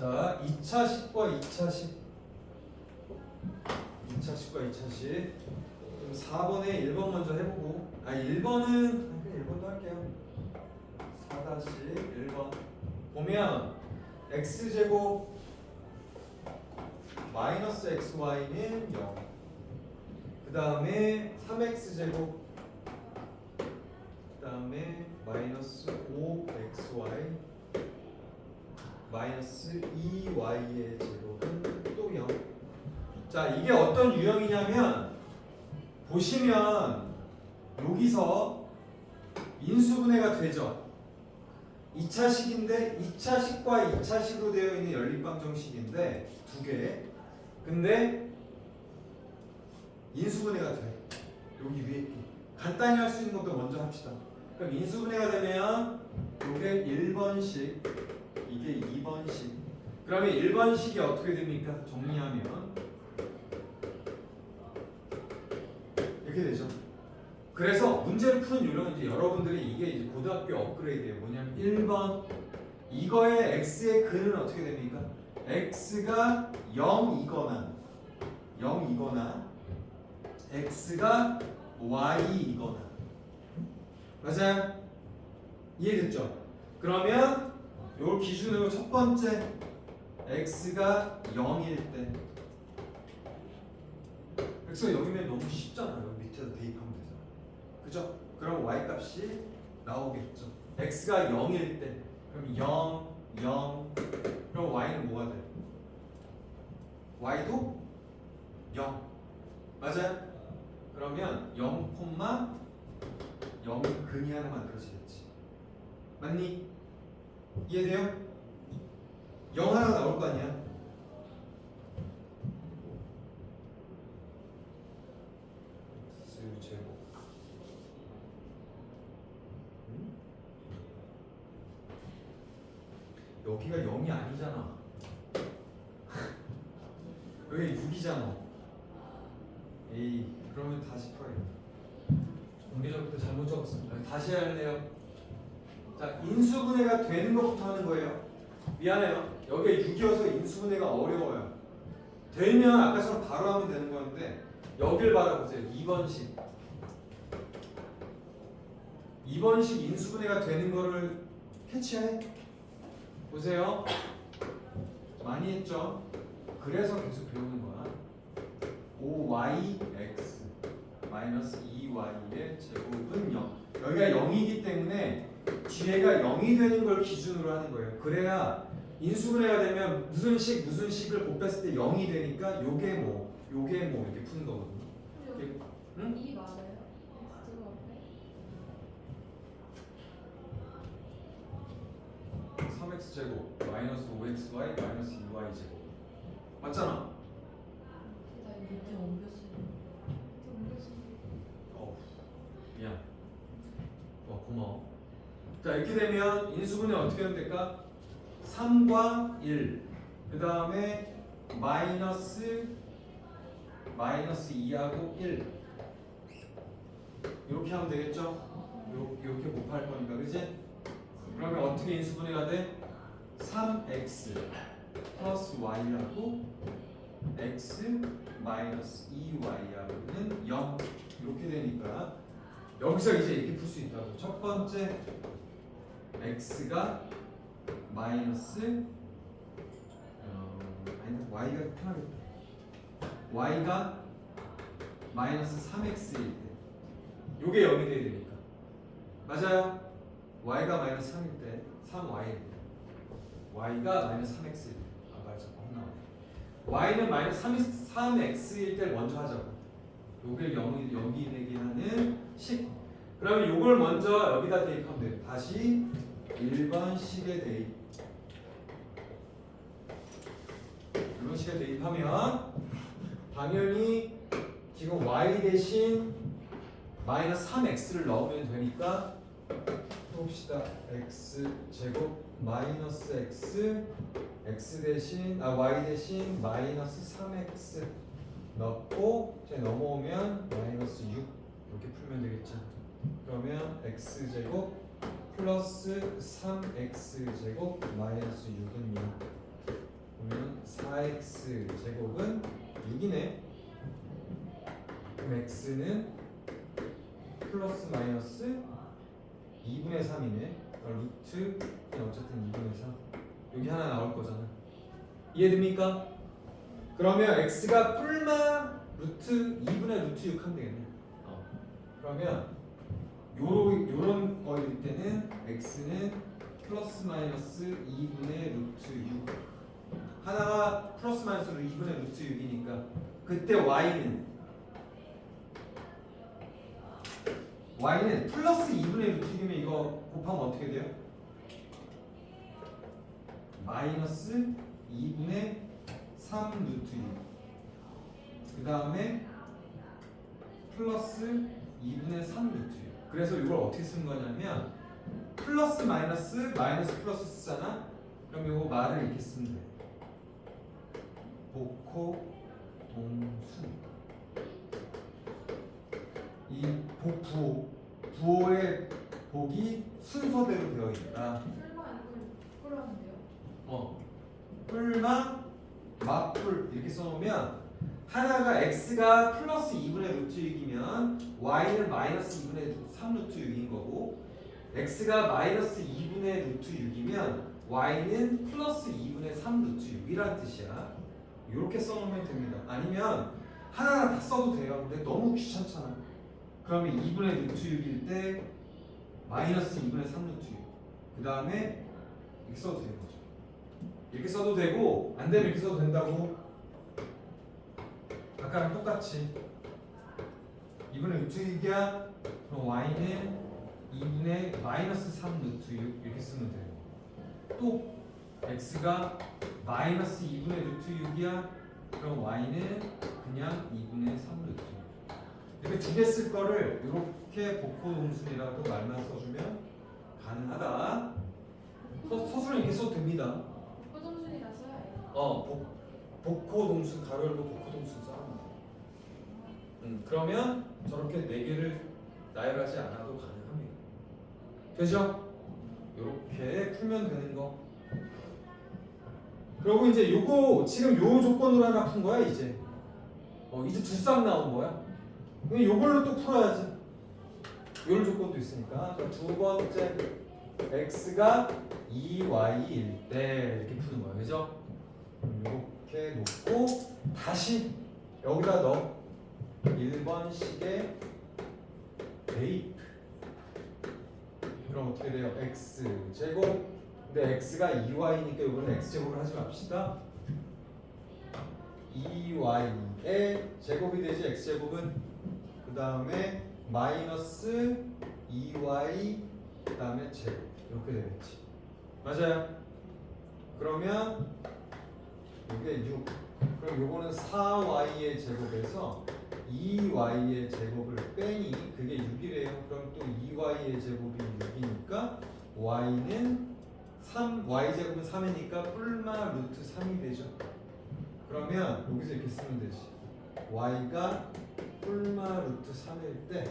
자, 2차식과 2차식. 2차식과 2차식. 그럼 4번에 1번 먼저 해보고. 1번은 그냥 1번도 할게요. 4-1번. 보면 x제곱 마이너스 xy는 0. 그 다음에 3x제곱. 그 다음에 마이너스 5xy 마이너스 2y의 제곱은 또 0. 자, 이게 어떤 유형이냐면 보시면 여기서 인수분해가 되죠. 2차식인데 2차식과 2차식으로 되어 있는 연립방정식인데 두 개. 근데 인수분해가 돼. 여기 위에 간단히 할 수 있는 것도 먼저 합시다. 그럼 인수분해가 되면 이게 1번식, 이게 2번식. 그러면 1번식이 어떻게 됩니까? 정리하면 이렇게 되죠. 그래서 문제를 푸는 요령은 이제 여러분들이 이게 이제 고등학교 업그레이드예요. 뭐냐면 1번 이거의 x의 근은 어떻게 됩니까? x가 0이거나 x가 y이거나. 맞아요? 이해됐죠? 그러면 요 기준으로 첫 번째 x가 0일 때 x가 0이면 너무 쉽잖아요. 밑에다 대입하면 되잖아. 그죠? 그럼 y 값이 나오겠죠. x가 0일 때 그럼 0, 0 그럼 y는 뭐가 돼? y도 0 맞아요? 그러면 0, 0 근이 하나 만들어지겠지. 맞니? 이해돼요? 0 하나 나올 거 아니야? x제곱 여기가 0이 아니잖아. 여기 6이잖아. 에이, 그러면 다시 풀어야겠다. 공개적으로 잘못 적었습니다. 다시 할래요. 자, 인수분해가 되는 것부터 하는 거예요. 미안해요. 여기에 6이어서 인수분해가 어려워요. 되면 아까처럼 바로 하면 되는 건데 여길 바라보세요. 2번식. 2번식 인수분해가 되는 거를 캐치해. 보세요. 많이 했죠? 그래서 계속 배우는 거야. 5yx 마이너스 2y의 제곱은 0. 여기가 0이기 때문에 뒤에가 0이 되는 걸 기준으로 하는 거예요. 그래야 인수분해가 되면 무슨 식을 곱했을 때 0이 되니까 요게 뭐 이렇게 푸는 거거든요. 이렇게, 응? 이 맞아요? X가 3x 제곱 마이너스 5xy 마이너스 2y 제곱 맞잖아. 나 밑에 옮겼어요. 미안. 고마워. 자, 이렇게 되면 인수분해 어떻게 하면 될까? 3과 1. 그 다음에 마이너스 2하고 1. 이렇게 하면 되겠죠? 이렇게 곱할 거니까, 그지? 그러면 어떻게 인수분해가 돼? 3x 플러스 y하고 x 마이너스 2y하고는 0 이렇게 되니까 여기서 이제 이렇게 풀 수 있다고. 첫 번째 x가 마이너스 y가 편하겠다. y가 마이너스 3x일 때 요게 0이 돼야 되니까 맞아요? y가 마이너스 3일 때 3y일 때 y가 마이너스 3x일 때 맞아. y는 마이너스 3x일 때 먼저 하자고. 요게 0이 되게 하는 식. 그러면 요걸 먼저 여기다 대입하면 돼요. 다시 1번 식에 대입. 1번 식에 대입하면 당연히 지금 y 대신 마이너스 3x를 넣으면 되니까 해봅시다. x 제곱 마이너스 x 대신 y 대신 마이너스 3x 넣고 이제 넘어오면 마이너스 6 이렇게 풀면 되겠죠. 그러면 x 제곱 플러스 3x 제곱 마이너스 6은 0. 그러면 4x 제곱은 6이네. 그럼 x는 플러스 마이너스 2분의 3이네. 루트 그냥 어쨌든 2분의 3. 여기 하나 나올 거잖아. 이해됩니까? 그러면 x가 뿔마 루트 2분의 루트 6 하면 되겠네. 그러면 요런 거일 때는 x는 플러스 마이너스 2분의 루트 6. 하나가 플러스 마이너스 2분의 루트 6이니까 그때 y는 플러스 2분의 루트 6이면 이거 곱하면 어떻게 돼요? 마이너스 2분의 3 루트 6. 그 다음에 플러스 2분의 3 루트 6. 그래서 이걸 어떻게 쓰는 거냐면 플러스 마이너스 마이너스 플러스 쓰잖아. 그럼 이거 말을 이렇게 쓰면 돼. 복호 동순. 이 부호의 복이 순서대로 되어 있다. 설마 이걸 풀었는데요? 뿔마 맞뿔 이렇게 써놓으면 하나가 x가 플러스 2분의 루트 6이면 y는 마이너스 2분의 3 루트 6인 거고 x가 마이너스 2분의 루트 6이면 y는 플러스 2분의 3 루트 6이란 뜻이야. 이렇게 써놓으면 됩니다. 아니면 하나하나 다 써도 돼요. 근데 너무 귀찮잖아. 그러면 2분의 루트 6일 때 마이너스 2분의 3 루트 6. 그 다음에 이렇게 써도 되는 거죠. 이렇게 써도 되고 안 되면 이렇게 써도 된다고. 아까랑 똑같이 2분의 루트 6이야. 그럼 y는 2분의 마이너스 3 루트 6 이렇게 쓰면 돼요. 또 x가 마이너스 2분의 루트 6이야. 그럼 y는 그냥 2분의 3 루트 6. 이렇게 두 개 쓸 거를 이렇게 복호 동순이라고 말만 써주면 가능하다. 서술은 이렇게 써도 됩니다. 호동순이라 써야 해요. 복호 동순 가로 열고 복호 동순 써면 돼. 그러면 저렇게 네 개를 나열하지 않아도 가능합니다. 되죠? 이렇게 풀면 되는 거. 그리고 이제 요거 지금 요 조건으로 하나 푼 거야 이제. 이제 두 쌍 나온 거야. 그럼 요걸로 또 풀어야지. 요런 조건도 있으니까. 두 번째 x가 2y일 때 이렇게 푸는 거야. 그죠? 이렇게 놓고 다시 여기다 넣어. 1번식의 대입. 그럼 어떻게 돼요? x제곱. 근데 x가 2y니까 이거는 x제곱을 하지 맙시다. 2y의 제곱이 되지. x제곱은 그 다음에 마이너스 2y 그 다음에 제곱 이렇게 되겠지. 맞아요? 그러면 이게 6. 그럼 요거는 4y의 제곱에서 2y의 제곱을 빼니 그게 6이래요. 그럼 또 2y의 제곱이 6이니까 y는 3, y제곱은 3이니까 뿔마 루트 3이 되죠. 그러면 여기서 이렇게 쓰면 되지. y가 뿔마 루트 3일 때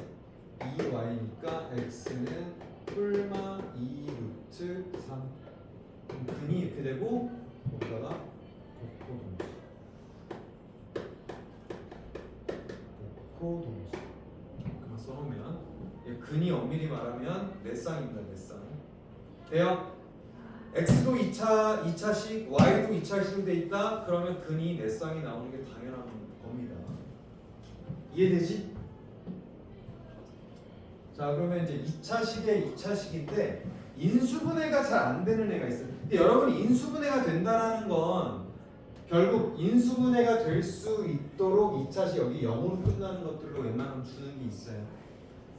2y니까 x는 뿔마 2 루트 3. 근이 이렇게 되고 여기다가 복호 동수. 복호 동수. 그만 써놓으면 근이 엄밀히 말하면 네 쌍입니다. 네 쌍. 돼요? x도 2차식, y도 2차식으로 돼 있다. 그러면 근이 네 쌍이 나오는 게 당연한 겁니다. 이해되지? 자, 그러면 이제 2차식의 2차식인데 인수분해가 잘 안 되는 애가 있어요. 근데 여러분이 인수분해가 된다는 건 결국 인수분해가 될 수 있도록 2차식 여기 0으로 끝나는 것들로 웬만하면 주는 게 있어요.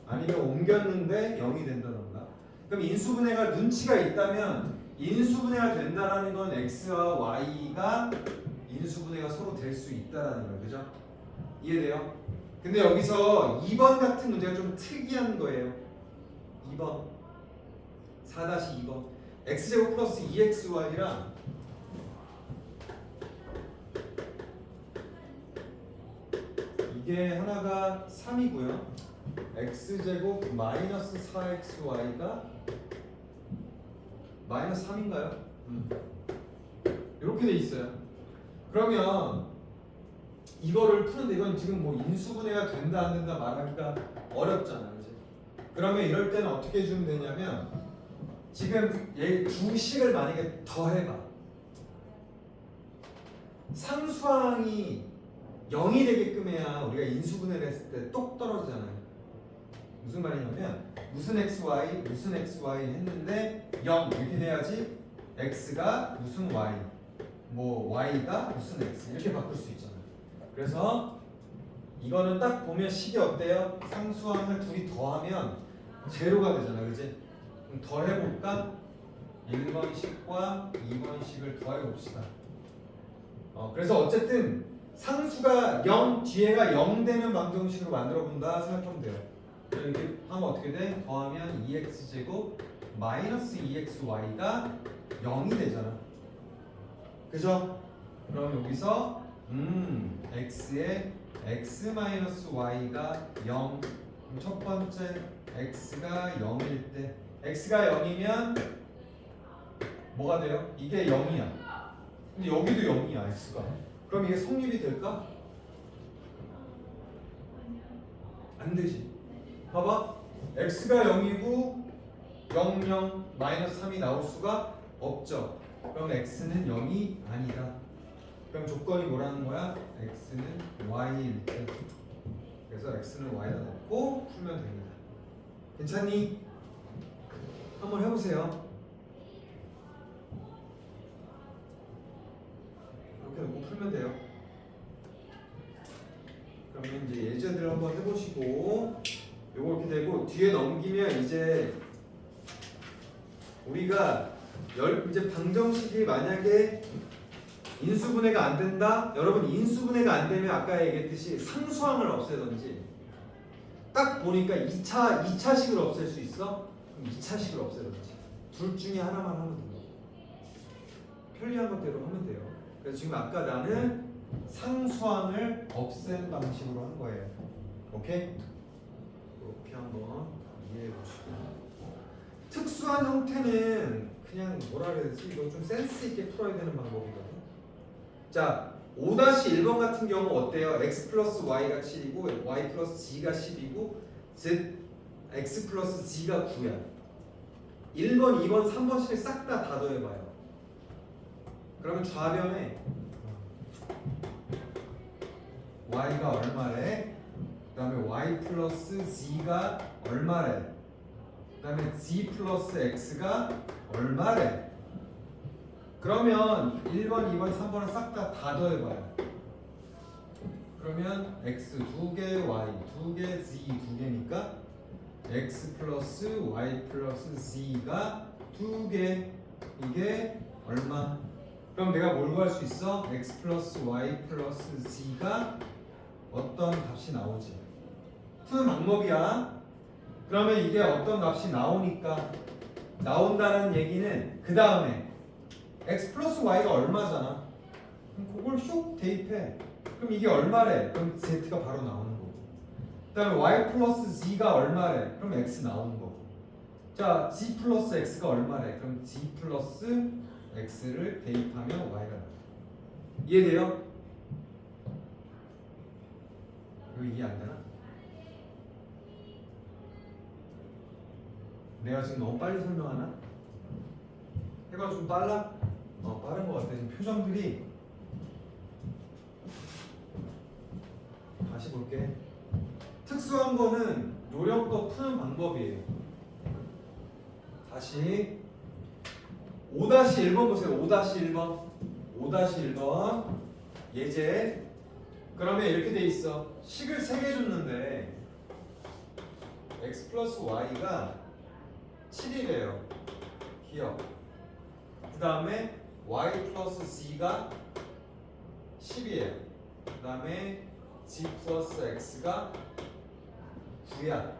아니면 옮겼는데 0이 된다던가. 그럼 인수분해가 눈치가 있다면 인수분해가 된다라는 건 x와 y가 인수분해가 서로 될 수 있다라는 거예요. 그죠? 이해돼요? 근데 여기서 2번 같은 문제가 좀 특이한 거예요. 2번 4-2번 x제곱 플러스 2xy랑 이게 하나가 3이고요. x제곱 마이너스 4xy가 마이너스 3인가요? 이렇게 돼 있어요. 그러면 이거를 푸는데 이건 지금 뭐 인수분해가 된다 안 된다 말하기가 어렵잖아, 그지? 그러면 이럴 때는 어떻게 해주면 되냐면 지금 얘 주식을 만약에 더해봐. 상수항이 0이 되게끔 해야 우리가 인수분해를 했을 때 똑 떨어지잖아요. 무슨 말이냐면 무슨 xy 무슨 xy 했는데 0 이렇게 돼야지 x가 무슨 y 뭐 y가 무슨 x 이렇게 바꿀 수 있잖아요. 그래서 이거는 딱 보면 식이 어때요? 상수항을 둘이 더하면 제로가 되잖아, 그지? 그럼 더해볼까? 1번식과 2번식을 더해봅시다. 그래서 어쨌든 상수가 0 뒤에가 0 되는 방정식으로 만들어 본다 생각하면 돼요. 이렇게 하면 어떻게 돼? 더하면 2x제곱 마이너스 2xy가 0이 되잖아. 그죠? 그럼 여기서 x에 x 마이너스 y가 0. 그럼 첫 번째 x가 0일 때 x가 0이면 뭐가 돼요? 이게 0이야. 근데 여기도 0이야 x가. 그럼 이게 성립이 될까? 안 되지. 봐봐. x가 0이고 0, 0, 마이너스 3이 나올 수가 없죠. 그럼 x는 0이 아니다. 그럼 조건이 뭐라는 거야? x는 y일 때. 그래서 x는 y에다 넣고 풀면 됩니다. 괜찮니? 한번 해보세요. 이렇게 놓고 풀면 돼요. 그러면 이제 예제들 한번 해보시고 요거 이렇게 되고 뒤에 넘기면 이제 우리가 이제 방정식이 만약에 인수분해가 안 된다? 여러분 인수분해가 안 되면 아까 얘기했듯이 상수항을 없애던지 딱 보니까 2차식을 없앨 수 있어? 그럼 2차식을 없애던지 둘 중에 하나만 하면 돼요. 편리한 것대로 하면 돼요. 그래서 지금 아까 나는 상수항을 없앤 방식으로 한 거예요. 오케이? 이렇게 한번 이해해 보시고 특수한 형태는 그냥 뭐라 그래야 되지? 이거 좀 센스 있게 풀어야 되는 방법이거든. 자, 5-1번 같은 경우 어때요? x 플러스 y가 7이고 y 플러스 g가 10이고 z x 플러스 g가 9야. 1번, 2번, 3번씩 싹 다 더해봐요. 그러면 좌변에 y가 얼마래? 그 다음에 y 플러스 z가 얼마래? 그 다음에 z 플러스 x가 얼마래? 그러면 1번, 2번, 3번을 싹 다 더해봐요. 그러면 x 2개, y 2개, z 2개니까 x 플러스 y 플러스 z가 2개. 이게 얼마? 그럼 내가 뭘 구할 수 있어? x 플러스 y 플러스 z가 어떤 값이 나오지? 푸는 방법이야. 그러면 이게 어떤 값이 나오니까 나온다는 얘기는 그 다음에 x 플러스 y가 얼마잖아. 그럼 그걸 슉 대입해. 그럼 이게 얼마래? 그럼 z가 바로 나오는 거고. 그 다음에 y 플러스 z가 얼마래? 그럼 x 나오는 거고. 자, g 플러스 x가 얼마래? 그럼 g 플러스 x를 대입하면 y가 나와. 이해돼요? 이거 이해 안 되나? 내가 지금 너무 빨리 설명하나? 해가 좀 빨라? 빠른 것 같아. 지금 표정들이. 다시 볼게. 특수한 거는 노력껏 푸는 방법이에요. 다시 5-1번 보세요. 5-1번 5-1번 예제. 그러면 이렇게 돼 있어. 식을 3개 줬는데 x 플러스 y가 7이래요. 기억. 그 다음에 y 플러스 z가 10이에요. 그 다음에 g 플러스 x가 9야.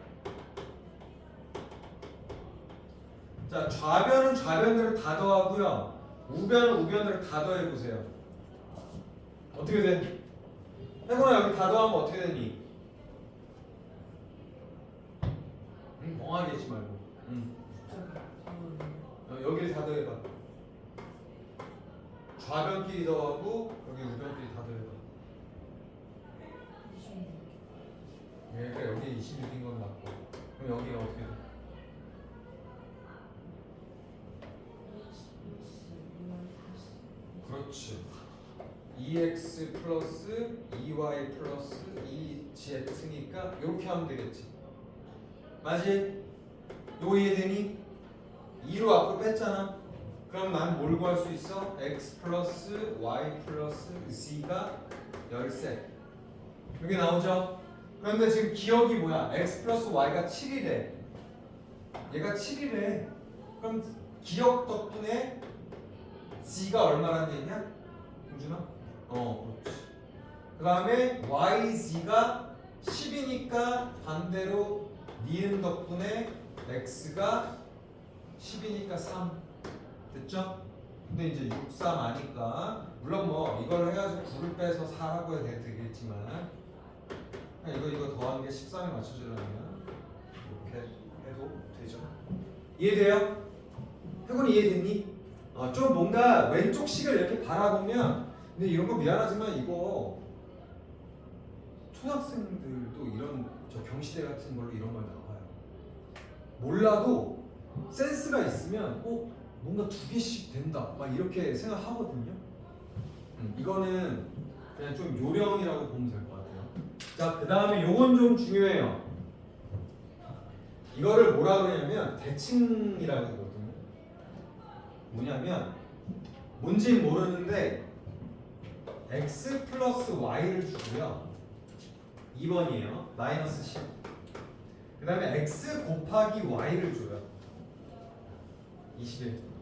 자, 좌변은 좌변대로 다 더하고요. 우변은 우변대로 다 더해보세요. 어떻게 돼? 해보나 여기 다 더하면 어떻게 되니? 멍하게 하지 말고. 여기를 다 더해봐. 좌변끼리 더하고 여기 우변끼리 다 더해봐. 얘가 여기 26인 건 맞고 그럼 여기가 어떻게 돼? 그렇지. 2x 플러스 2y 플러스 2z니까 이렇게 하면 되겠지. 맞지? 요거 이해되니? 2로 앞으로 뺐잖아. 그럼 난 뭘 구할 수 있어? x 플러스 y 플러스 z가 13. 여기 나오죠? 그런데 지금 기억이 뭐야? x 플러스 y가 7이래. 얘가 7이래. 그럼 기억 덕분에 z가 얼마라는 얘기냐? 공준아? 그렇지. 그 다음에 yz가 10이니까 반대로 니은 덕분에 x가 10이니까 3. 됐죠? 근데 이제 6, 3 아니까 물론 뭐 이걸 해가지고 9를 빼서 4라고 해도 되겠지만 그냥 이거 더하는 게 13에 맞춰주려면 이렇게 해도 되죠. 이해돼요? 해군이 이해됐니? 좀 뭔가 왼쪽 식을 이렇게 바라보면 근데 이런 거 미안하지만 이거 초등학생들도 이런 저 경시대 같은 걸로 이런 걸 나와요. 몰라도 센스가 있으면 뭔가 2개씩 된다 막 이렇게 생각하거든요. 이거는 그냥 좀 요령이라고 보면 될 것 같아요. 자, 그 다음에 요건 좀 중요해요. 이거를 뭐라 그러냐면 대칭이라고 하거든요. 뭐냐면 뭔지는 모르는데 x 플러스 y를 주고요. 2번이에요. 마이너스 10. 그 다음에 x 곱하기 y를 줘요. 21.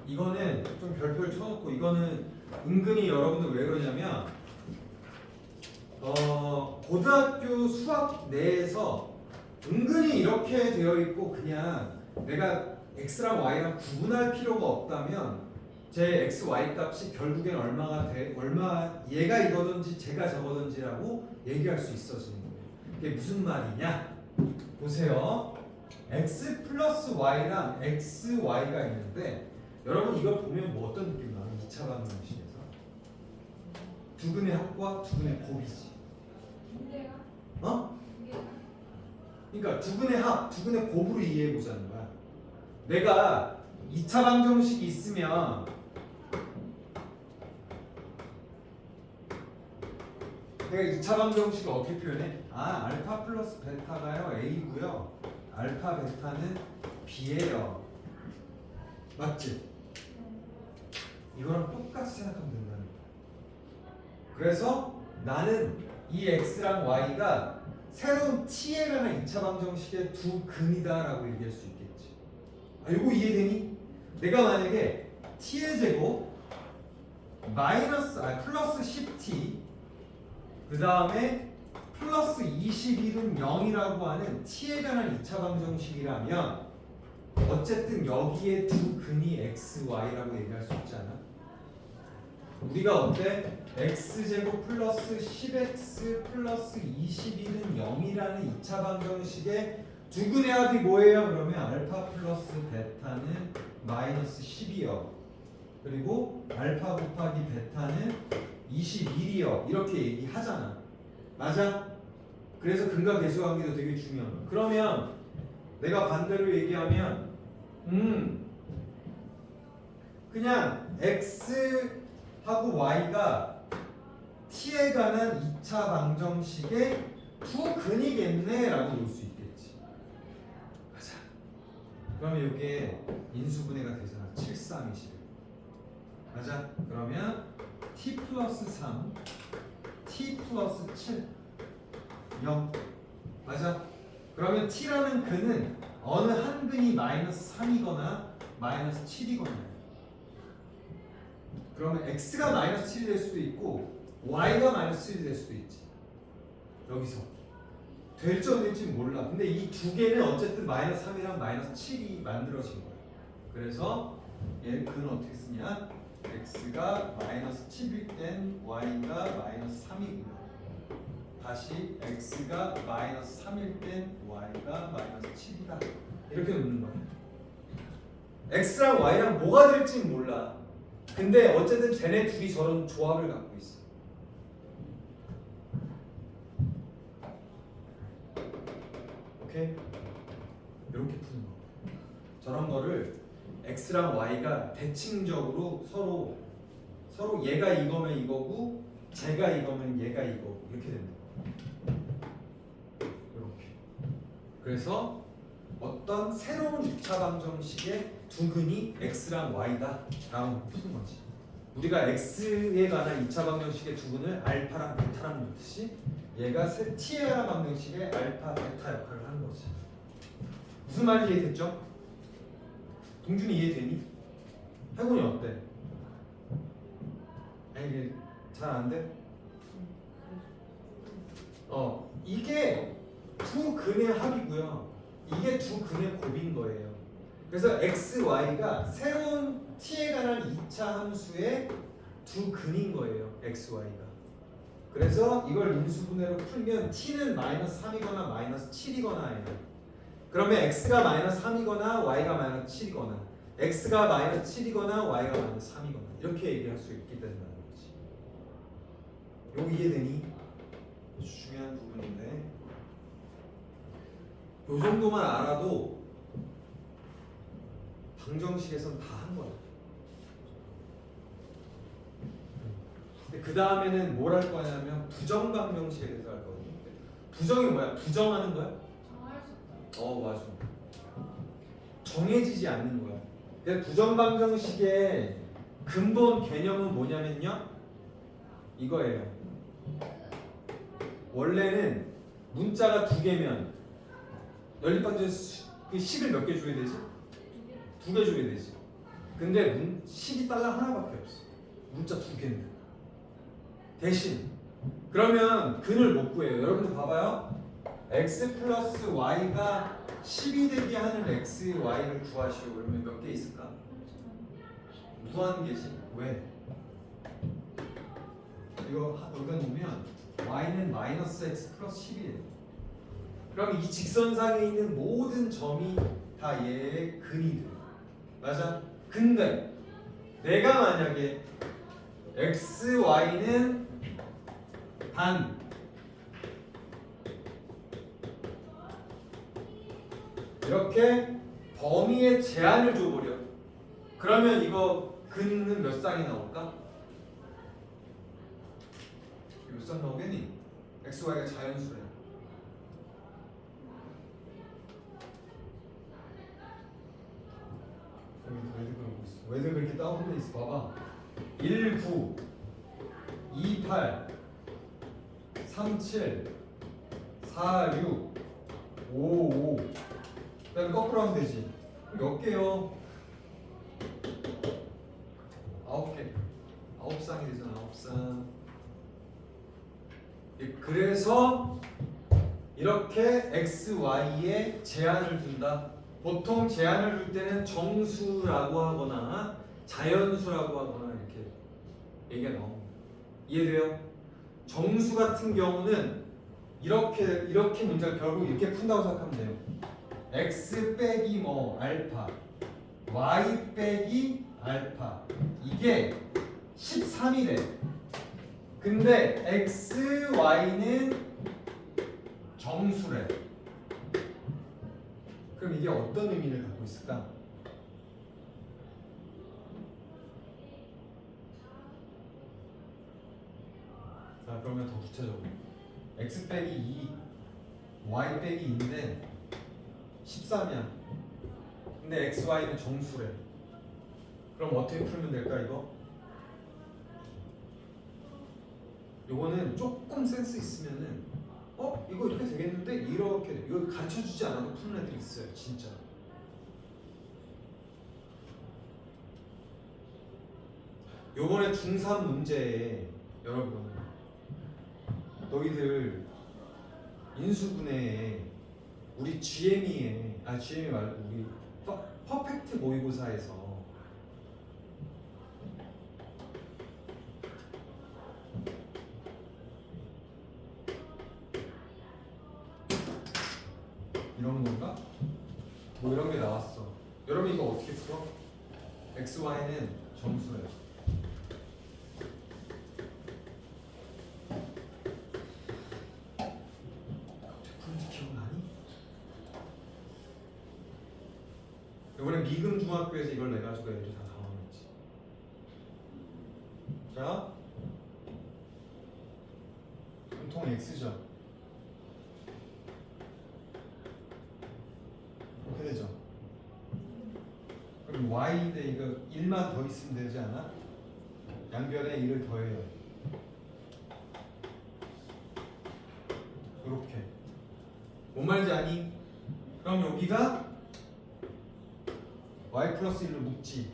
이거는 좀 별표를 쳐놓고 이거는 은근히 여러분들 왜 그러냐면 고등학교 수학 내에서 은근히 이렇게 되어 있고 그냥 내가 x랑 y랑 구분할 필요가 없다면 제 x, y 값이 결국엔 얼마 얘가 이거든지 제가 저거든지라고 얘기할 수 있어지는 거예요. 이게 무슨 말이냐? 보세요. x 플러스 y랑 x, y가 있는데 여러분 이걸 보면 뭐 어떤 느낌 나요? 2차 방정식에서 두근의 합과 두근의 곱이지. 그러니까 두근의 합, 두근의 곱으로 이해해 보자는 거야. 내가 2차 방정식이 있으면 내가 2차 방정식을 어떻게 표현해? 알파 플러스 베타가요 A고요. 알파 베타는 B예요. 맞지? 이거랑 똑같이 생각하면 된다는 거야. 그래서 나는 이 X랑 Y가 새로운 T에 관한 2차 방정식의 두 근이다라고 얘기할 수 있겠지. 이거 이해되니? 내가 만약에 T의 제곱 플러스 10T 그 다음에 플러스 21은 0이라고 하는 T에 관한 2차 방정식이라면 어쨌든 여기에 두 근이 x, y라고 얘기할 수 있잖아. 우리가 어때? x제곱 플러스 10x 플러스 21은 0이라는 2차 방정식의 두 근의 합이 뭐예요? 그러면 알파 플러스 베타는 마이너스 10이요. 그리고 알파 곱하기 베타는 21이요. 이렇게 얘기하잖아. 맞아? 그래서 근과 계수 관계도 되게 중요한. 그러면 내가 반대로 얘기하면 그냥 x하고 y가 t에 관한 2차 방정식의 두 근이겠네 라고 볼 수 있겠지. 맞아. 그러면 이게 인수분해가 되잖아. 7, 3, 21. 맞아. 그러면 t 플러스 3 t 플러스 7 0. 맞아. 그러면 t라는 근은 어느 한 근이 마이너스 3이거나 마이너스 7이거나. 그러면 x가 마이너스 7이 될 수도 있고 y가 마이너스 7이 될 수도 있지. 여기서 될지 안 될지 몰라. 근데 이 두 개는 어쨌든 마이너스 3이랑 마이너스 7이 만들어진 거야. 그래서 얘 근은 어떻게 쓰냐? x가 마이너스 7일 땐 y가 마이너스 3이고요. 다시 x가 마이너스 3일 땐 y가 마이너스 7이다. 이렇게 놓는 거야. x랑 y랑 뭐가 될지 몰라. 근데 어쨌든 쟤네 둘이 저런 조합을 갖고 있어. 오케이? 이렇게 푸는 거. 저런 거를 x랑 y가 대칭적으로 서로 얘가 이거면 이거고 쟤가 이거면 얘가 이거고 이렇게 된다. 이렇게. 그래서 어떤 새로운 2차 방정식의 두 근이 x랑 y다 라고 푸는 거지. 우리가 x에 관한 2차 방정식의 두 근을 알파랑 베타랑 놓듯이 얘가 t에 관한 방정식의 알파, 베타 역할을 하는 거지. 무슨 말인지 이해됐죠? 동준이 이해되니? 해군이 어때? 아니 이게 잘 안 돼? 이게 두 근의 합이고요. 이게 두 근의 곱인 거예요. 그래서 x, y가 새로운 t에 관한 2차 함수의 두 근인 거예요. x, y가. 그래서 이걸 인수분해로 풀면 t는 마이너스 3이거나 마이너스 7이거나 해요. 그러면 x가 마이너스 3이거나 y가 마이너스 7이거나 x가 마이너스 7이거나 y가 마이너스 3이거나 이렇게 얘기할 수 있게 된다는 거지. 이거 이해되니? 아주 중요한 부분인데 요 정도만 알아도 방정식에선 다 한 거야. 근데 그 다음에는 뭘 할 거냐면 부정 방정식에 대해서 할 거거든요. 부정이 뭐야? 부정하는 거야? 정할 수 없다. 맞아. 정해지지 않는 거야. 그래서 부정 방정식의 근본 개념은 뭐냐면요. 이거예요. 원래는 문자가 두 개면 연립방정 그 식을 몇 개 줘야 되지? 두 개 줘야 되지. 근데 식이 딸랑 하나밖에 없어. 문자 두 개인데. 대신 그러면 근을 못 구해요. 여러분들 봐봐요. x 플러스 y가 10이 되게 하는 x, y를 구하시오. 그러면 몇 개 있을까? 무한개지. 왜? 이거 여기다 놓으면 y는 마이너스 x 플러스 10이에요. 그럼 이 직선상에 있는 모든 점이 다 얘의 근이 돼. 맞아? 근데 내가 만약에 x, y는 단 이렇게 범위의 제한을 줘버려. 그러면 이거 근은 몇 쌍이 나올까? 몇 쌍 나오겠니? x, y가 자연수래. 왜들 그렇게 다운돼 있어? 봐봐. 1, 9, 2, 8, 3, 7, 4, 6, 5, 5. 그다음에 거꾸로 하면 되지. 몇 개요? 9개. 9쌍이 되잖아. 9쌍. 그래서 이렇게 x, y에 제한을 둔다. 보통 제한을 둘 때는 정수라고 하거나 자연수라고 하거나 이렇게 얘기가 나옵니다. 이해돼요? 정수 같은 경우는 이렇게 문제를 결국 이렇게 푼다고 생각하면 돼요. x 빼기 뭐 알파, y 빼기 알파, 이게 13이래. 근데 x, y는 정수래. 그럼 이게 어떤 의미를 갖고 있을까? 자, 그러면 더 구체적으로 x 빼기 2, y 빼기 2인데 13이야. 근데 x, y는 정수래. 그럼 어떻게 풀면 될까 이거? 요거는 조금 센스 있으면은 이거 이렇게 되겠는데? 이렇게 이거 가르쳐주지 않아도 푸는 애들이 있어요. 진짜. 요번에 중3 문제에 여러분 너희들 인수분해에 우리 GME 말고 우리 퍼펙트 모의고사에서 이런 건가? 뭐 이런 게 나왔어. 여러분 이거 어떻게 풀어? x, y는 정수예요. 이번에 미금 중학교에서 이걸 내가지고 애들이 다 당황했지. 자, 분통 x죠. 이렇게 되죠. 그럼 y인데 이거 1만 더 있으면 되지 않아? 양변에 1을 더해요. 이렇게. 뭔 말인지 아니? 그럼 여기가 y 플러스 1로 묶지.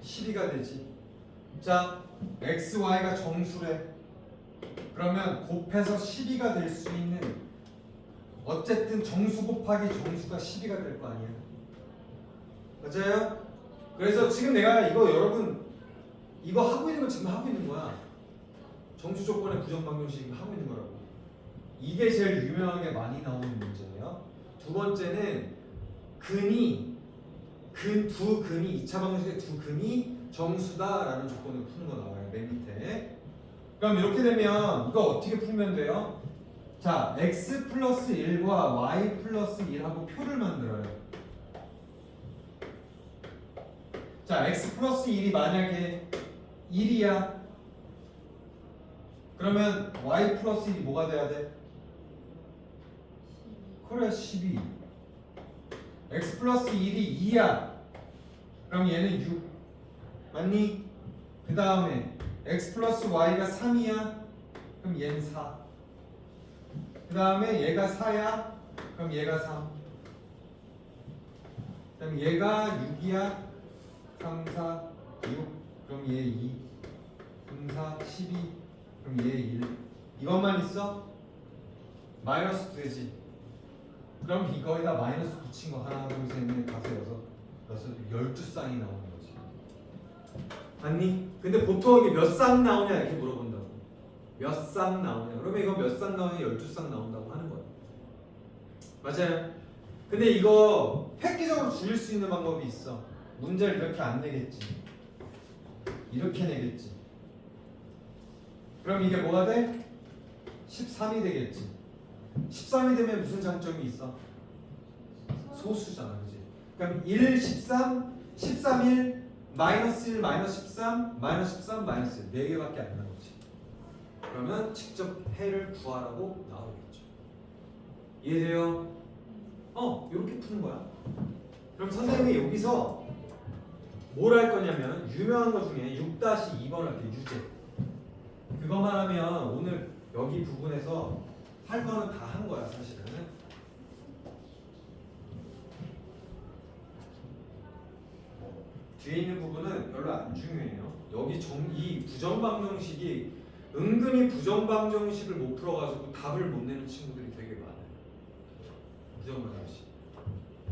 (12가) 되지. 자, x, y가 정수래. 그러면 곱해서 12가 될 수 있는, 어쨌든 정수 곱하기 정수가 12가 될 거 아니야. 맞아요? 그래서 지금 내가 이거 여러분 이거 하고 있는 거 지금 하고 있는 거야. 정수 조건의 부정방정식 하고 있는 거라고. 이게 제일 유명하게 많이 나오는 문제예요. 두 번째는 두 근이 2차 방정식의 두 근이 정수다라는 조건을 푸는 거 나와요. 맨 밑에. 그럼 이렇게 되면 이거 어떻게 풀면 돼요? 자, x 플러스 1과 y 플러스 1하고 표를 만들어요. 자, x 플러스 1이 만약에 1이야. 그러면 y 플러스 1이 뭐가 돼야 돼? 그래, 12. x 플러스 1이 2야. 그럼 얘는 6. 맞니? 그 다음에 x 플러스 y가 3이야. 그럼 얘는 4. 그 다음에 얘가 4야. 그럼 얘가 3. 그 다음에 얘가 6이야. 3, 4, 6. 그럼 얘 2. 3, 4, 12. 그럼 얘 1. 이것만 있어? 마이너스 되지. 그럼 이거에다 마이너스 붙인 거 하나, 둘, 셋, 넷, 다섯, 여섯, 12쌍이 나오는 거지. 맞니? 근데 보통 이게 몇 쌍 나오냐 이렇게 물어본다고. 몇 쌍 나오냐. 그러면 이거 몇 쌍 나오냐? 12쌍 나온다고 하는 거야. 맞아요? 근데 이거 획기적으로 줄일 수 있는 방법이 있어. 문제를 이렇게 안 내겠지. 이렇게 내겠지. 그럼 이게 뭐가 돼? 13이 되겠지. 13이 되면 무슨 장점이 있어? 소수잖아, 그지? 그럼 1, 13, 13, 1, 마이너스 1, 마이너스 13, 마이너스 13, 마이너스 1 4개밖에 안 나오지. 그러면 직접 해를 구하라고 나오겠죠. 이해돼요? 이렇게 푸는 거야. 그럼 선생님이 여기서 뭘 할 거냐면 유명한 것 중에 6-2번을 할게. 유제. 그것만 하면 오늘 여기 부분에서 할 거는 다 한 거야, 사실은. 뒤에 있는 부분은 별로 안 중요해요. 여기 이 부정방정식이 은근히 부정방정식을 못 풀어가지고 답을 못 내는 친구들이 되게 많아요. 부정방정식.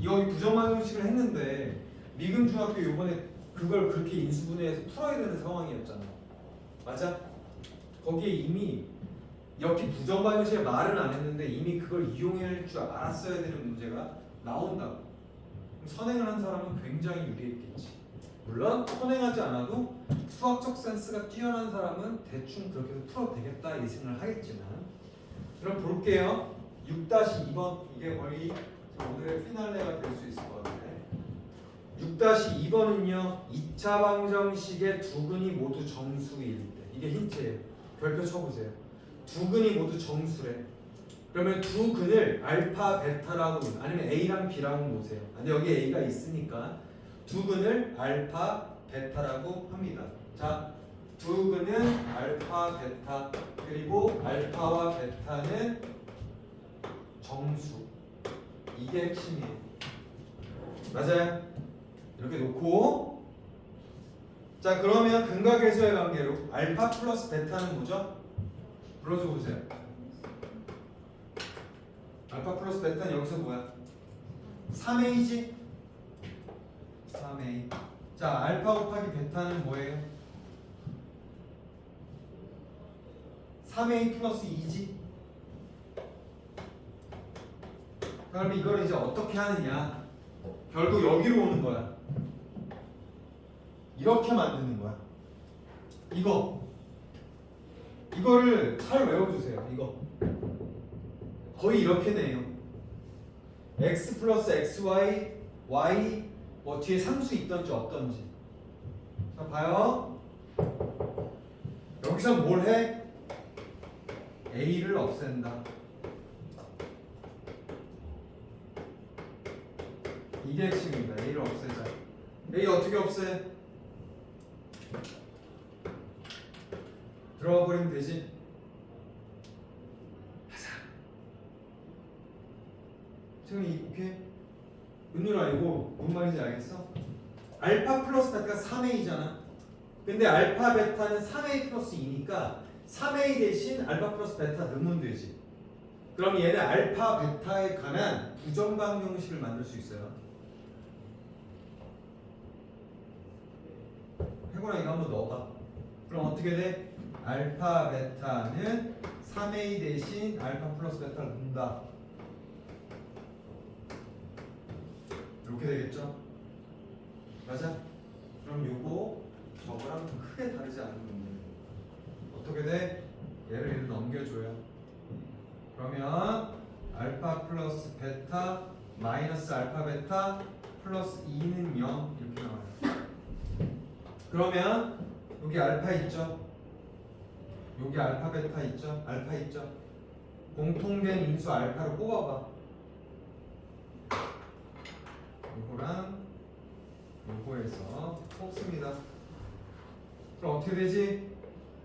여기 부정방정식을 했는데 미금중학교 요번에 그걸 그렇게 인수분해해서 풀어야 되는 상황이었잖아. 맞아? 거기에 이미 여기 부정방정식에 말은 안 했는데 이미 그걸 이용할 줄 알았어야 되는 문제가 나온다고. 그럼 선행을 한 사람은 굉장히 유리했겠지. 물론 선행하지 않아도 수학적 센스가 뛰어난 사람은 대충 그렇게 해서 풀어도 되겠다 이 생각을 하겠지만. 그럼 볼게요. 6-2번 이게 거의 오늘의 피날레가 될 수 있을 것 같은데 6-2번은요 2차 방정식의 두 근이 모두 정수일 때 이게 힌트예요. 별표 쳐보세요. 두 근이 모두 정수래. 그러면 두 근을 알파, 베타라고 아니면 A랑 B라고 놓으세요. 근데 여기 A가 있으니까 두 근을 알파, 베타라고 합니다. 자, 두 근은 알파, 베타 그리고 알파와 베타는 정수. 이게 핵심이에요. 맞아요? 이렇게 놓고 자 그러면 근각계수의 관계로 알파 플러스 베타는 뭐죠? 불러줘 보세요. 알파 플러스 베타는 여기서 뭐야? 3a지? 3a. 자 알파 곱하기 베타는 뭐예요? 3a 플러스 2지? 그러면 이걸 이제 어떻게 하느냐? 결국 여기로 오는 거야. 이렇게 만드는 거야. 이거 이거를 잘 외워주세요. 이거 거의 이렇게 내요. x 플러스 xy y 뭐 뒤에 상수 있던지 없던지. 자 봐요. 여기서 뭘 해? a를 없앤다. 이게 핵심입니다. a를 없애자. a 어떻게 없애? 들어가 버리면 되지. 하자. 지금 오케이? 은율아 이거 뭔 말인지 알겠어? 알파 플러스 베타가 3a잖아. 근데 알파 베타는 3a 플러스 2니까 3a 대신 알파 플러스 베타 넣으면 되지. 그럼 얘는 알파 베타에 관한 부정방 형식을 만들 수 있어요. 해보라 이거 한번 넣어봐. 그럼 어떻게 돼? 알파 베타는 3a 대신 알파 플러스 베타를 넣는다. 이렇게 되겠죠? 맞아? 그럼 요거 저거랑 크게 다르지 않은 건데 어떻게 돼? 얘를 이렇게 넘겨줘요. 그러면 알파 플러스 베타 마이너스 알파 베타 플러스 2는 0 이렇게 나와요. 그러면 여기 알파 있죠? 여기 알파 베타 있죠? 알파 있죠? 공통된 인수 알파로 뽑아봐. 요거랑 요거에서 뽑습니다. 그럼 어떻게 되지?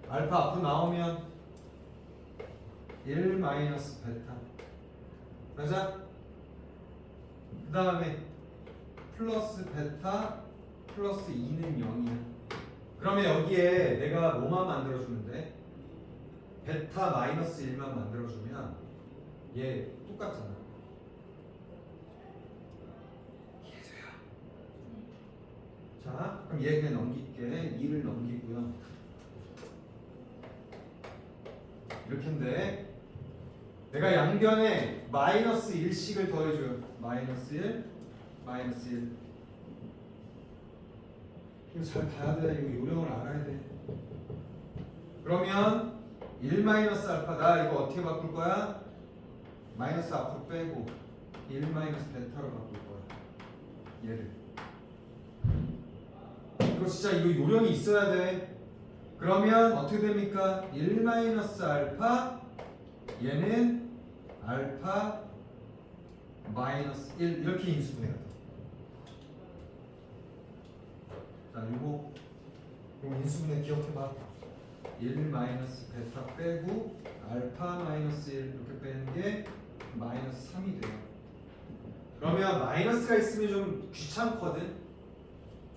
알파 앞으로 나오면 1 마이너스 베타. 맞아? 그 다음에 플러스 베타 플러스 2는 0이야. 그러면 여기에 내가 뭐만 만들어주면 돼? 베타 마이너스 1만 만들어주면 얘 똑같잖아. 이해돼요? 자, 그럼 얘 그냥 넘길게. 2를 넘기고요. 이렇게인데 내가 양변에 마이너스 1씩을 더해줘요. 마이너스 1, 마이너스 1. 이거 잘 봐야 돼. 이거 요령을 알아야 돼. 그러면 1 마이너스 알파 나 이거 어떻게 바꿀 거야? 마이너스 앞으로 빼고 1 마이너스 베타로 바꿀 거야. 얘를. 이거 진짜 이거 요령이 있어야 돼. 그러면 어떻게 됩니까? 1 마이너스 알파 얘는 알파 마이너스 1 이렇게 인수분해가 돼. 자, 요거 인수분해 기억해봐. 1 마이너스 베타 빼고 알파 마이너스 1 이렇게 빼는 게 마이너스 3이 돼요. 그러면 마이너스가 있으면 좀 귀찮거든.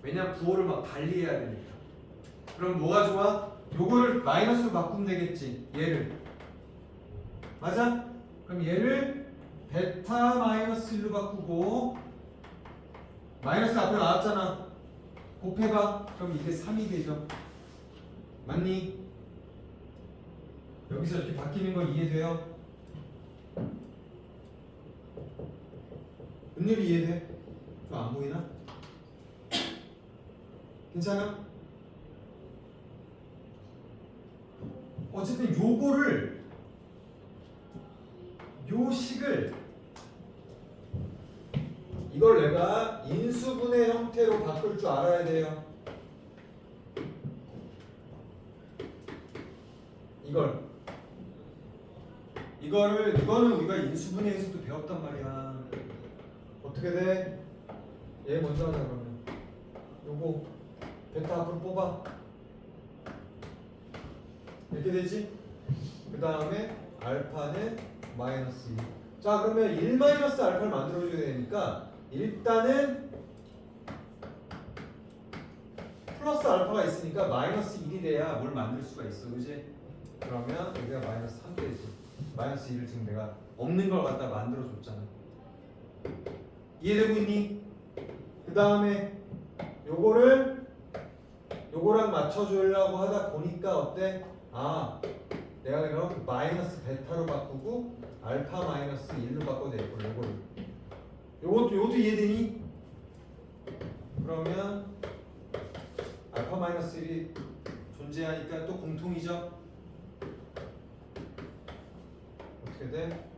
왜냐면 부호를 막 달리해야 되니까. 그럼 뭐가 좋아? 요거를 마이너스로 바꾸면 되겠지. 얘를. 맞아? 그럼 얘를 베타 마이너스 1로 바꾸고 마이너스 앞에 나왔잖아. 곱해봐. 그럼 이게 3이 되죠. 맞니? 여기서 이렇게 바뀌는 거 이해돼요? 은율이 이해돼? 좀 안 보이나? 괜찮아? 어쨌든 요거를 요 식을 이걸 내가 인수분해 형태로 바꿀 줄 알아야 돼요. 이거는 우리가 인수분해에서도 배웠단 말이야. 어떻게 돼? 얘 먼저 하자 그러면. 요거 베타 앞으로 뽑아. 이렇게 되지? 그 다음에 알파는 마이너스 2. 자 그러면 1 마이너스 알파를 만들어줘야 되니까 일단은 플러스 알파가 있으니까 마이너스 1이 돼야 뭘 만들 수가 있어. 그지? 그러면 여기가 마이너스 3 되지. 마이너스 1을 지금 내가 없는 걸 갖다 만들어줬잖아. 이해되고 있니? 그 다음에 요거랑 맞춰주려고 하다 보니까 어때? 아 내가 그럼 마이너스 베타로 바꾸고 알파 마이너스 1로 바꿔도 되고 요것도 이해되니? 그러면 알파 마이너스 1이 존재하니까 또 공통이죠? 어떻게 돼?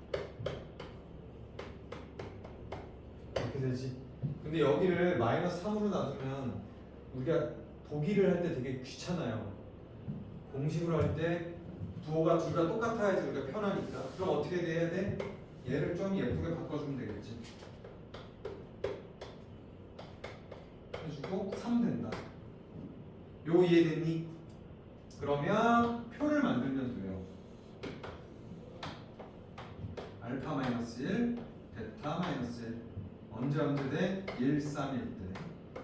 이렇게 되지. 근데 여기를 마이너스 3으로 놔두면 우리가 보기를 할 때 되게 귀찮아요. 공식으로 할 때 부호가 둘 다 똑같아야지 우리가 편하니까. 그럼 어떻게 돼야 돼? 얘를 좀 예쁘게 바꿔주면 되겠지. 해주고 3 된다. 요거 이해됐니? 그러면 표를 만들면 돼요. 알파 마이너스 1, 베타 마이너스 1. 언제 돼? 1, 3일 때,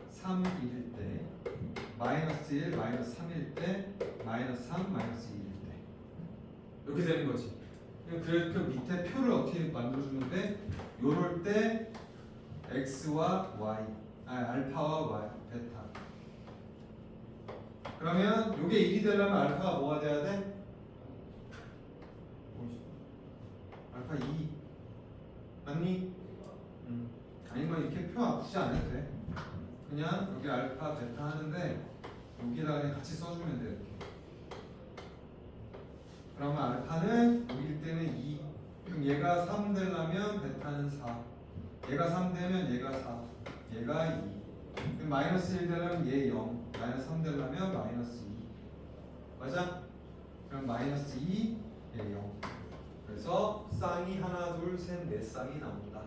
3, 1일 때, 마이너스 1, 마이너스 3일 때, 마이너스 3, 마이너스 2일 때. 이렇게 되는 거지. 그래서 그 밑에 표를 어떻게 만들어주면 돼? 요럴 때 x와 y, 알파와 y, 베타. 그러면 요게 1이 되려면 알파가 뭐가 돼야 돼? 알파 2 맞니? 아니면 이렇게 표 아프지 않아도 돼. 그냥 여기 알파 베타 하는데 여기다가 그냥 같이 써주면 돼. 이렇게. 그러면 알파는 여기일 때는 2. 그럼 얘가 3 되려면 베타는 4. 얘가 3 되면 얘가 4. 얘가 2. 그럼 마이너스 1 되려면 얘 0. 마이너스 3 되려면 마이너스 2. 맞아? 그럼 마이너스 2, 얘 0. 그래서 쌍이 하나, 둘, 셋, 넷 쌍이 나온다.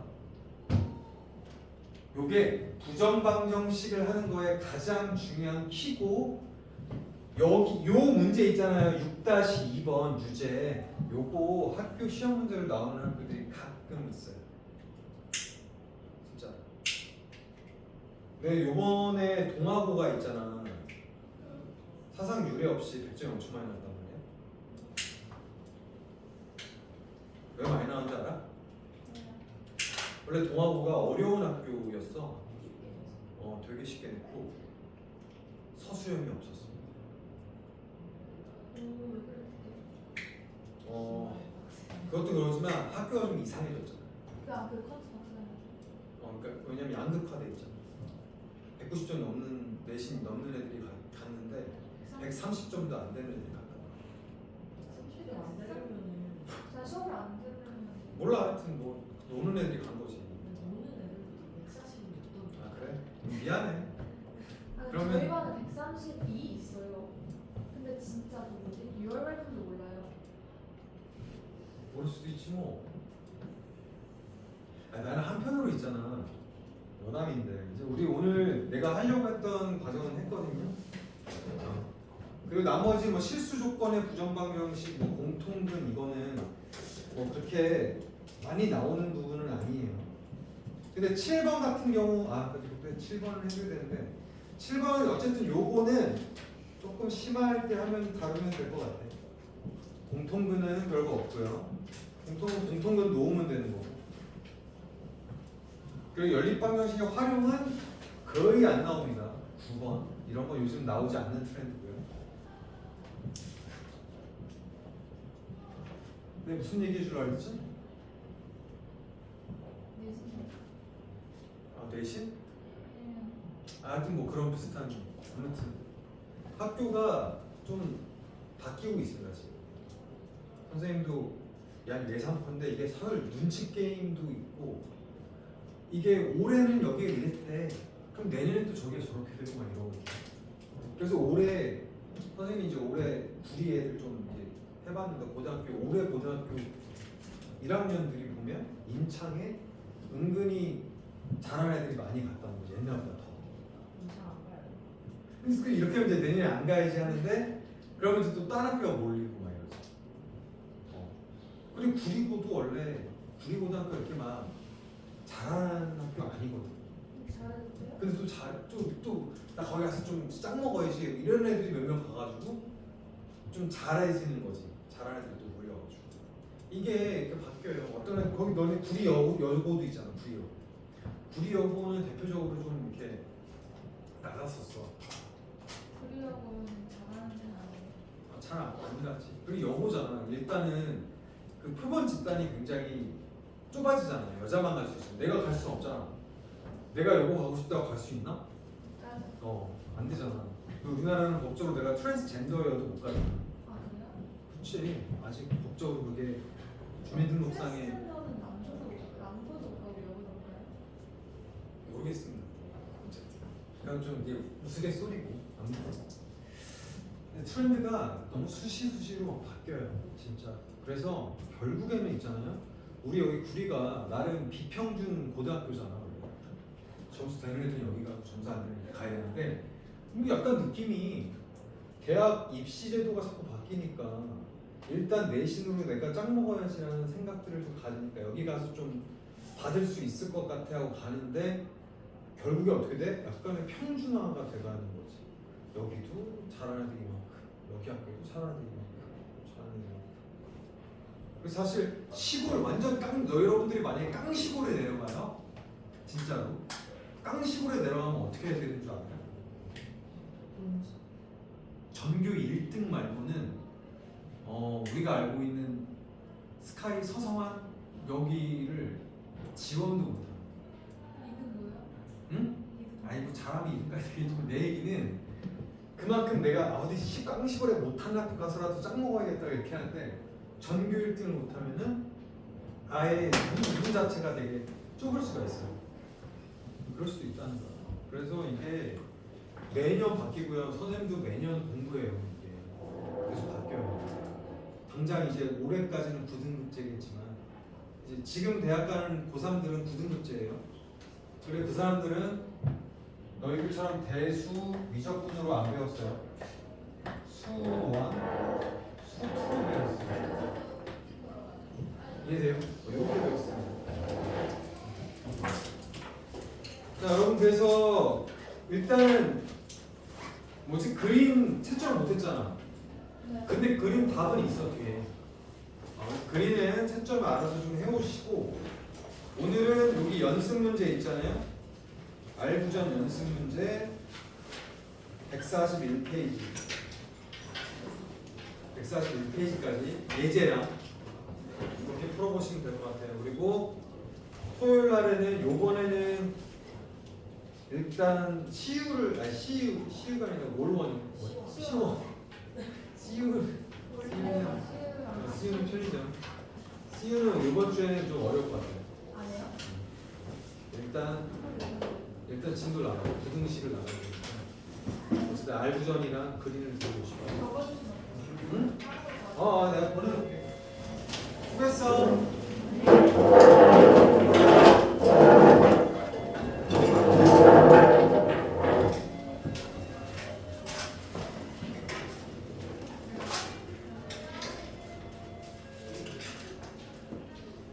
요게 부정방정식을 하는 거에 가장 중요한 키고, 여기 요 문제 있잖아요. 6-2번 유제. 요거 학교 시험 문제로 나오는 학교들이 가끔 있어요. 진짜. 왜 요번에 동아고가 있잖아. 사상 유례 없이 100점이 엄청 많이 나왔단 말이야. 왜 많이 나왔는지 알아? 원래 동아고가 어려운 학교였어. 되게 쉽게 냈고 서수염이 없었어. 그것도 그러지만 학교가 좀 이상해졌잖아. 그 커트 맞아요. 그러니까 왜냐면 양극화돼 있잖아. 190점 넘는 내신 넘는 애들이 갔는데 130점도 안 되는 애들이 갔다. 성실이 안 되려면은 자 시험을 안 들으면 몰라. 하여튼 뭐 노는 애들이 간 거지. 노는 애들도 146점. 아 그래? 미안해. 그러면- 저희 반에 132 있어요. 근데 진짜 누구지? 6월 발표도 몰라요. 모를 수도 있지 뭐. 나는 한편으로 있잖아. 여담인데 이제 우리 오늘 내가 하려고 했던 과정은 했거든요. 그리고 나머지 뭐 실수 조건의 부정방정식, 뭐 공통분 이거는 뭐 그렇게 많이 나오는 부분은 아니에요. 근데 7번 같은 경우 그때 7번을 해줘야 되는데 7번은 어쨌든 요거는 조금 심할 때 하면 다루면 될 것 같아. 공통분은 별거 없고요. 공통분 놓으면 되는 거고. 그리고 연립방정식의 활용은 거의 안 나옵니다. 9번 이런 거 요즘 나오지 않는 트렌드고요. 근데 무슨 얘기 해주려 했지? 내신? 하여튼 뭐 그런 비슷한. 아무튼 학교가 좀 바뀌고 있습니다 지금. 선생님도 약 예상컨대 이게 서열 눈치 게임도 있고, 이게 올해는 여기에 이랬대. 그럼 내년에 또 저게 저렇게 되고 막 이러거든요. 그래서 올해 선생님이 이제 올해 구리 애들 좀 이제 해봤는데 올해 고등학교 1학년들이 보면 임창에 은근히 잘하는 애들이 많이 갔다 온 거지. 옛날보다 더. 인상 안 가요. 그래서 이렇게 하면 이제 내년에 안 가야지 하는데, 그러면 이제 또 다른 학교가 몰리고 막 이러지. 그리고 구리고도 원래 구리고등학교 이렇게 막 잘하는 학교 아니거든. 잘했어요? 근데 또나 거기 가서 좀 짱 먹어야지 이런 애들이 몇 명 가가지고 좀 잘해지는 거지. 잘하는 애들이 또 몰려가지고 이게 이렇게 바뀌어요. 어떤 애 거기 너네 구리 여고도 있잖아. 구리 여고는 대표적으로 좀 이렇게 나갔었어. 그리하고는 잘하는 데는 아니에요. 잘안 갔지. 그리고 여고잖아. 일단은 그 표본 집단이 굉장히 좁아지잖아요. 여자만 갈 수 있어. 내가 갈 수는 없잖아. 내가 여고 가고 싶다고 갈 수 있나? 안 되잖아. 우리나라는 법적으로 내가 트랜스젠더여도 못 가잖아. 아 그래요? 그렇지. 아직 법적으로 그게 주민등록상에 크레스노는 남부족하고 여부족가요? 모르겠습니다. 그냥 좀 이게 우스갯소리고 아무튼 근데 트렌드가 너무 수시로 막 바뀌어요 진짜. 그래서 결국에는 있잖아요. 우리 여기 구리가 나름 비평균 고등학교잖아. 원래. 점수 되는 애들은 여기 가고 점수 안 되는 애들 가야 되는데 약간 느낌이 대학 입시 제도가 자꾸 바뀌니까 일단 내신으로 내가 짱 먹어야지라는 생각들을 좀 가지니까 여기 가서 좀 받을 수 있을 것 같아 하고 가는데 결국에 어떻게 돼? 약간의 평준화가 돼가는 거지. 여기도 잘하는 애들이 이만큼, 여기 학교도 잘하는 애들이 이만큼, 잘하는 애들이 이만큼. 그래서 사실 시골 완전 여러분들이 만약에 깡시골에 내려가요, 진짜로 깡시골에 내려가면 어떻게 해야 되는 줄 알아요? 전교 1등 말고는 우리가 알고 있는 스카이 서성한 여기를 지원도 못합니다. 이건 뭐야? 응? 아니 뭐 잘하면 이름까지 되겠지만 내 얘기는 그만큼 내가 어디 깡시골에 못한 학교 가서라도 짱 먹어야겠다 이렇게 하는데 전교 1등을 못하면은 아예 문 자체가 되게 좁을 수가 있어요. 그럴 수도 있다는 거야. 그래서 이게 매년 바뀌고요. 선생님도 매년 공부해요. 이게 계속 바뀌어요. 당장 이제 올해까지는 9등급제겠지만 이제 지금 대학 가는 고3들은 9등급제예요. 그래 그 사람들은 너희들처럼 대수 미적분으로 안 배웠어요. 수원, 수투로 배웠어요. 이해돼요? 이렇게 배웠어요. 자 여러분 그래서 일단은 뭐지 그림 채점을 못했잖아. 네. 근데 그림 답은 있어 뒤에. 그림은 채점을 알아서 좀 해오시고 오늘은 여기 연습 문제 있잖아요. 알부전 연습 문제 141페이지 141페이지까지 예제랑 이렇게 풀어보시면 될 것 같아요. 그리고 토요일 날에는 요번에는 일단 시우가 아니라 몰원이 시우는 편의점. 시우는 이번 주에는 좀 어려울 것 같아요. 아니에요? 일단 진도 나가고 부등식을 나가고 어쨌든 알부전이랑 그림을 보고 싶어요. 적어주시면 응? 내가 보내놓을게. 수고했어.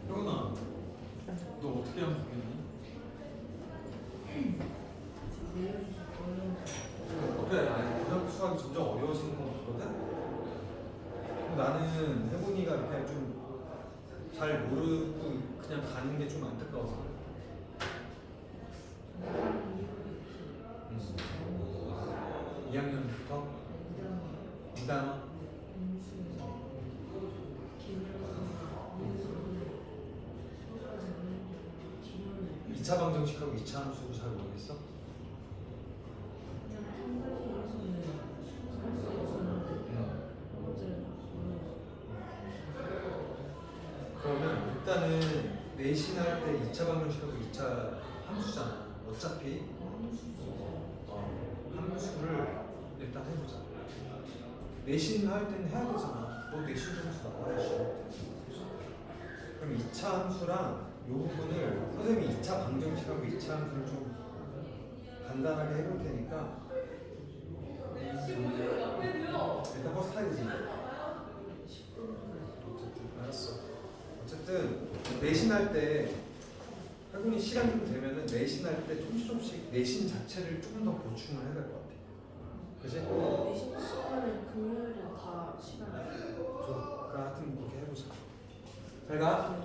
형아, 너 어떻게 하면 좋겠니? 그래, 아니 고등학교 수학이 점점 어려워지는 것 같거든. 나는 혜bun이가 이렇게 좀 잘 모르고 그냥 가는 게 좀 안타까워서. 2학년부터 2단원. 2차 방정식하고 2차 함수 잘 모르겠어? 그러면 일단은 내신할 때 2차 방정식하고 2차 함수잖아. 어차피 함수를 일단 해보자. 내신 할 때는 해야 되잖아. 너 내신 점수 나와야지. 그럼 2차 함수랑 이 부분을 선생님이 2차 방정식하고 2차 함수를 좀 간단하게 해볼 테니까 일단 버스 타야 되지. 알았어. 어쨌든 내신할 때 혜군이 시간 좀 되면은 내신할 때 조금씩 내신 자체를 조금 더 보충을 해야 될 것 같아. 그지? 내신 시간은 금요일에 다 시간. 좋아. 하여튼 그렇게 해보자. 잘 가.